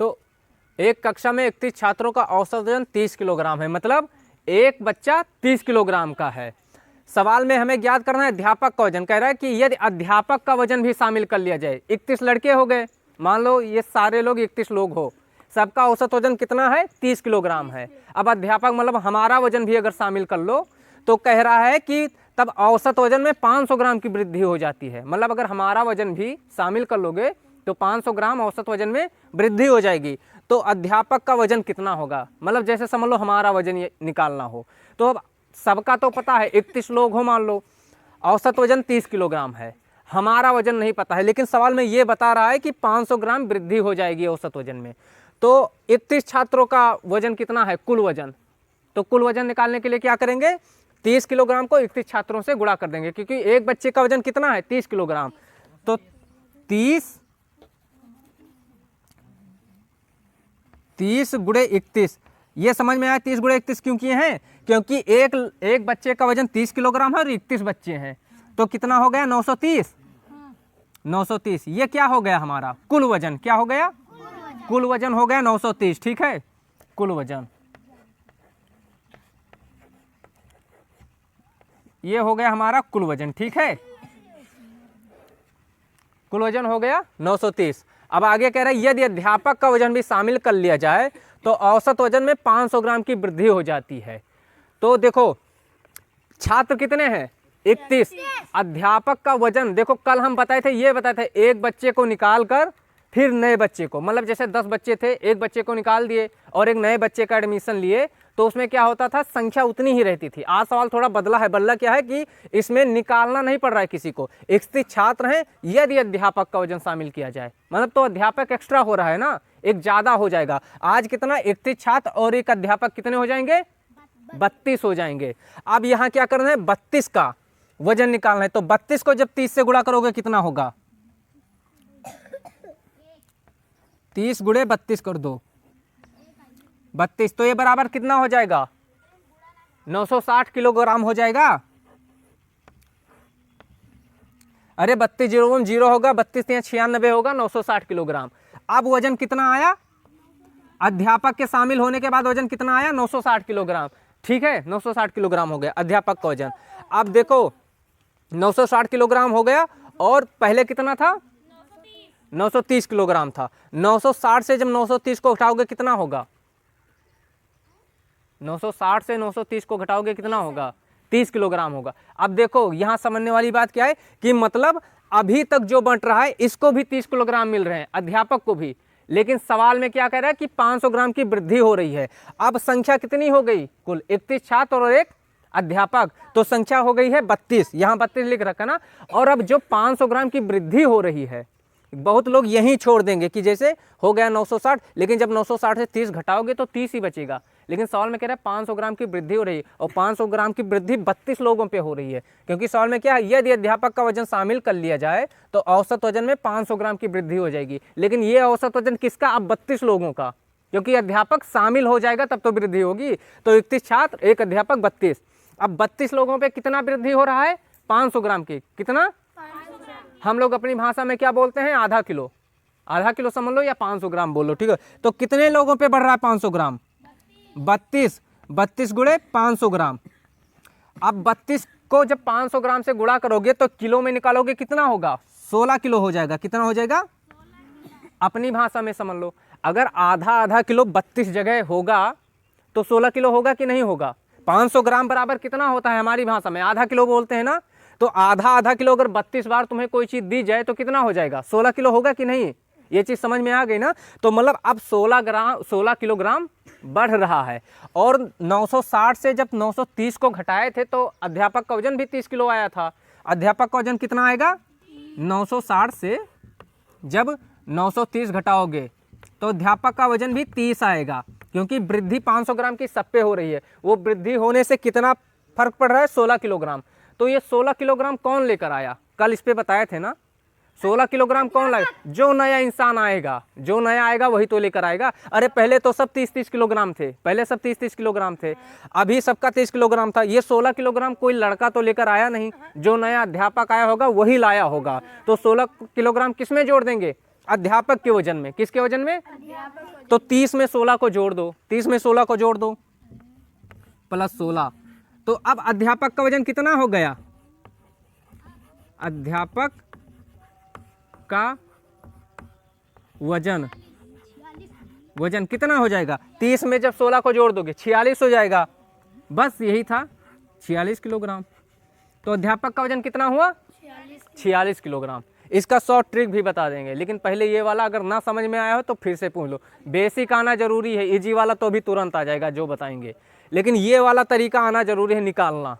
तो एक कक्षा में 31 छात्रों का औसत वजन 30 किलोग्राम है, मतलब एक बच्चा 30 किलोग्राम का है। सवाल में हमें ज्ञात करना है अध्यापक का वजन। कह रहा है कि यदि अध्यापक का वजन भी शामिल कर लिया जाए, 31 लड़के हो गए, मान लो ये सारे लोग 31 लोग हो, सबका औसत वजन कितना है, 30 किलोग्राम है। अब अध्यापक मतलब हमारा वजन भी अगर शामिल कर लो तो कह रहा है कि तब औसत वजन में 500 ग्राम की वृद्धि हो जाती है। मतलब अगर हमारा वजन भी शामिल कर लोगे तो 500 ग्राम औसत वजन में वृद्धि हो जाएगी। तो अध्यापक का वजन कितना होगा, मतलब जैसे समझ लो हमारा वजन ये निकालना हो, तो अब सबका तो पता है 31 लोग हो मान लो, औसत वजन 30 किलोग्राम है, हमारा वजन नहीं पता है, लेकिन सवाल में ये बता रहा है कि 500 ग्राम वृद्धि हो जाएगी औसत वजन में। तो 31 छात्रों का वजन कितना है, कुल वजन। तो कुल वजन निकालने के लिए क्या करेंगे, 30 किलोग्राम को 31 छात्रों से गुणा कर देंगे, क्योंकि एक बच्चे का वजन कितना है, 30 किलोग्राम। तो 30 गुणे 31, ये समझ में आया 30 गुणे 31 क्यों किए हैं, क्योंकि एक बच्चे का वजन 30 किलोग्राम है और 31 बच्चे हैं, तो कितना हो गया 930। 930 ये क्या हो गया हमारा कुल वजन, क्या हो गया, कुल वजन हो गया 930। ठीक है, कुल वजन ये हो गया हमारा कुल वजन। ठीक है, कुल वजन हो गया 930। अब आगे कह रहा है यदि अध्यापक का वजन भी शामिल कर लिया जाए तो औसत वजन में 500 ग्राम की वृद्धि हो जाती है। तो देखो छात्र कितने हैं, 31। अध्यापक का वजन देखो, कल हम बताए थे, ये बताए थे एक बच्चे को निकाल कर फिर नए बच्चे को, मतलब जैसे 10 बच्चे थे, एक बच्चे को निकाल दिए और एक नए बच्चे का एडमिशन लिए, तो उसमें क्या होता था, संख्या उतनी ही रहती थी। आज सवाल थोड़ा बदला है, बदला क्या है कि इसमें निकालना नहीं पड़ रहा है किसी को। 31 छात्र हैं, यदि अध्यापक का वजन शामिल किया जाए, मतलब तो अध्यापक एक्स्ट्रा हो रहा है ना, एक ज्यादा हो जाएगा। आज कितना, 31 छात्र और एक अध्यापक कितने हो जाएंगे, 32 हो जाएंगे। अब यहाँ क्या करना है, 32 का वजन निकालना है। तो 32 को जब 30 से गुणा करोगे कितना होगा, 30 गुणे 32 कर दो, 32, तो ये बराबर कितना हो जाएगा, 960 किलोग्राम हो जाएगा। अरे 32 जीरो 0 होगा, 32 या 96 होगा, 960 किलोग्राम। अब वजन कितना आया, अध्यापक के शामिल होने के बाद वजन कितना आया, 960 किलोग्राम। ठीक है, 960 किलोग्राम हो गया अध्यापक का वजन। अब देखो 960 किलोग्राम हो गया, और पहले कितना था, 930 किलोग्राम था। 960 से जब 930 को घटाओगे कितना होगा, 960 से 930 को घटाओगे कितना होगा, 30 किलोग्राम होगा। अब देखो यहां समझने वाली बात क्या है कि मतलब अभी तक जो बंट रहा है इसको भी 30 किलोग्राम मिल रहे हैं, अध्यापक को भी, लेकिन सवाल में क्या कह रहा है कि 500 ग्राम की वृद्धि हो रही है। अब संख्या कितनी हो गई, कुल 31 छात्र और एक अध्यापक, तो संख्या हो गई है 32, यहाँ 32 लिख रखा ना। और अब जो 500 ग्राम की वृद्धि हो रही है, बहुत लोग यहीं छोड़ देंगे कि जैसे हो गया 960, लेकिन जब 960 से 30 घटाओगे तो 30 ही बचेगा। लेकिन सवाल में कह रहा है 500 ग्राम की वृद्धि हो रही है, और 500 ग्राम की वृद्धि 32 लोगों पे हो रही है, क्योंकि सवाल में क्या है, यदि अध्यापक का वजन शामिल कर लिया जाए तो औसत वजन में 500 ग्राम की वृद्धि हो जाएगी। लेकिन ये औसत वजन किसका, अब 32 लोगों का, क्योंकि अध्यापक शामिल हो जाएगा तब तो वृद्धि होगी। तो 31 छात्र एक अध्यापक 32, अब 32 लोगों पे कितना वृद्धि हो रहा है, 500 ग्राम की, कितना, हम लोग अपनी भाषा में क्या बोलते हैं, आधा किलो, आधा किलो समझ लो या 500 ग्राम बोलो। ठीक है, तो कितने लोगों पे बढ़ रहा है 500 ग्राम, 32, 32 गुणे 500 ग्राम। अब 32 को जब 500 ग्राम से गुणा करोगे तो किलो में निकालोगे कितना होगा, 16 किलो हो जाएगा। कितना हो जाएगा, अपनी भाषा में समझ लो, अगर आधा आधा किलो 32 जगह होगा तो 16 किलो होगा कि नहीं होगा। 500 ग्राम बराबर कितना होता है हमारी भाषा में, आधा किलो बोलते हैं ना। तो आधा आधा किलो अगर 32 बार तुम्हें कोई चीज दी जाए तो कितना हो जाएगा, 16 किलो होगा कि नहीं। ये चीज समझ में आ गई ना। तो मतलब अब 16 किलोग्राम बढ़ रहा है। और 960 से जब 930 को घटाए थे तो अध्यापक का वजन भी 30 किलो आया था। अध्यापक का वजन कितना आएगा, 960 से जब 930 घटाओगे तो अध्यापक का वजन भी 30 आएगा, क्योंकि वृद्धि 500 ग्राम की सब पे हो रही है। वो वृद्धि होने से कितना फर्क पड़ रहा है, 16 किलोग्राम। तो ये 16 किलोग्राम कौन लेकर आया, कल इस पे बताए थे ना। 16 किलोग्राम कौन लाएगा, जो नया इंसान आएगा, जो नया आएगा वही तो लेकर आएगा। अरे पहले तो सब 30-30 किलोग्राम थे, पहले सब 30-30 किलोग्राम थे, अभी सबका 30 किलोग्राम था। ये 16 किलोग्राम कोई लड़का तो लेकर आया नहीं, जो नया अध्यापक आया होगा वही लाया होगा। तो 16 किलोग्राम किस में जोड़ देंगे, अध्यापक के वजन में। किसके वजन में? तो 30 में 16 को जोड़ दो, 30 में 16 को जोड़ दो प्लस 16, तो अब अध्यापक का वजन कितना हो गया? अध्यापक का वजन कितना हो जाएगा? 30 में जब 16 को जोड़ दोगे 46 हो जाएगा। बस यही था, 46 किलोग्राम। तो अध्यापक का वजन कितना हुआ? 46 किलोग्राम। इसका शॉर्ट ट्रिक भी बता देंगे, लेकिन पहले ये वाला अगर ना समझ में आया हो तो फिर से पूछ लो। बेसिक आना जरूरी है, इजी वाला तो भी तुरंत आ जाएगा जो बताएंगे, लेकिन ये वाला तरीका आना जरूरी है निकालना।